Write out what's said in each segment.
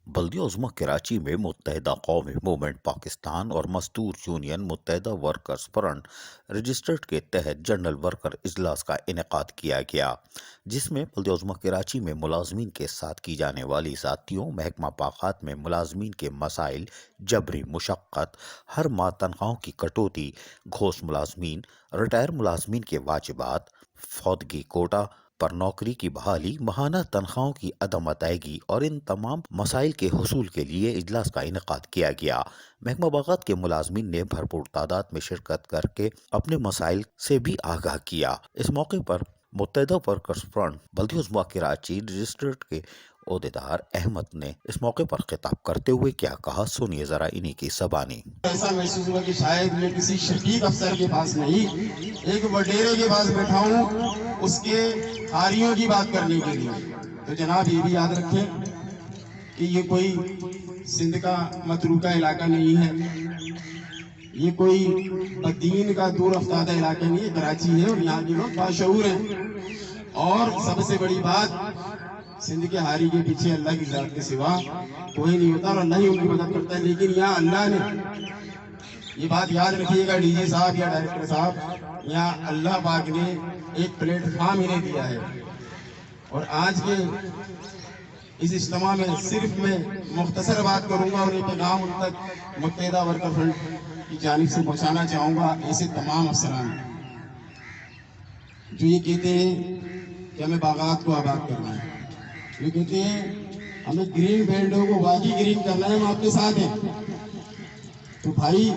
बल्दिया उज़्मा कराची में मुत्तहिदा कौमी मूवमेंट पाकिस्तान और मज़दूर यूनियन मुत्तहिदा वर्कर्स फ्रंट रजिस्टर्ड के तहत जनरल वर्कर इजलास का इनेकाद किया गया, जिसमें बल्दिया उज़्मा कराची में मुलाजमीन के साथ की जाने वाली ज़ातियों महकमा बागात में मुलाजमीन के मसाइल, जबरी मुशक्क़त, हर माह तनख्वाहों की कटौती, घोष मुलाजमीन, रिटायर मुलाजमीन के वाजिबात, फौतगी कोटा पर नौकरी की बहाली, माहाना तनख्वाहों की अदम अदायगी और इन तमाम मसाइल के हुसूल के लिए इजलास का इनेकाद किया गया। महकमा बागात के मुलाजमीन ने भरपूर तादाद में शिरकत करके अपने मसाइल से भी आगाह किया। इस मौके पर मुत्तहिदा वर्कर्स फ्रंट बल्दिया उज़्मा कराची रजिस्टर्ड के ओहदेदार अहमद ने इस मौके पर खिताब करते हुए क्या कहा, सुनिए जरा इन्हीं की ज़बानी। ऐसा महसूस हुआ कि शायद मैं किसी शकीक अफसर के पास नहीं, एक वडेरे के पास बैठा हूँ उसके हारियों की बात करने के लिए। तो जनाब ये भी याद रखें कि ये कोई सिंध का मतरूका इलाका नहीं है, ये कोई बदीन का दूर अफ्तादा इलाका नहीं है, कराची है और यहाँ के लोग बाशऊर हैं। और सबसे बड़ी बात, सिंध के हारी के पीछे अल्लाह की जात के सिवा कोई नहीं होता और अल्लाह ही उनकी मदद करता है। लेकिन यहाँ अल्लाह ने, ये बात याद रखिएगा डीजी साहब या डायरेक्टर साहब, यहाँ अल्लाह पाक ने एक प्लेटफॉर्म इन्हें दिया है। और आज के इस इज्तिमा में सिर्फ मैं मुख्तसर बात करूंगा और एक पैगाम उन तक मुत्तहिदा वर्कर फ्रंट की जानिब से पहुंचाना चाहूंगा। ऐसे तमाम अफसरान जो ये कहते हैं कि हमें बागात को आबाद करना है, जो कहते हैं हमें ग्रीन बेल्टों को वाकई ग्रीन करना है, हम आपके साथ हैं। तो भाई,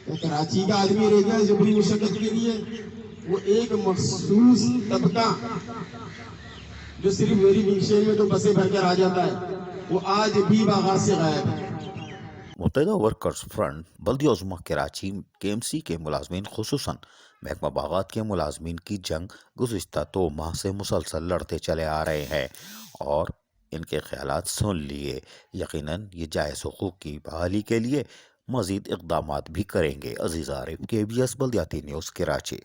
तो कराची का आदमी रह गया जबरी मुशक्कत के लिए, वो एक मखसूस तबका जो सिर्फ मेरी विंगशेर में तो बसें भर कर आ जाता है, वो आज भी बागात से गायब है। मुत्तहिदा वर्कर्स फ्रंट बल्दिया उज़्मा कराची KMC के मुलाजमीन खुसूसन महकमा बागात के मुलाजमीन की जंग गुज़िश्ता 2 माह से मुसलसल लड़ते चले आ रहे हैं और इनके ख्यालात सुन लिए। यकीनन ये जायज़ हुकूक की बहाली के लिए मज़ीद इक़दामात भी करेंगे। अज़ीज़ आरिफ, KBS बल्दियाती न्यूज़ कराची।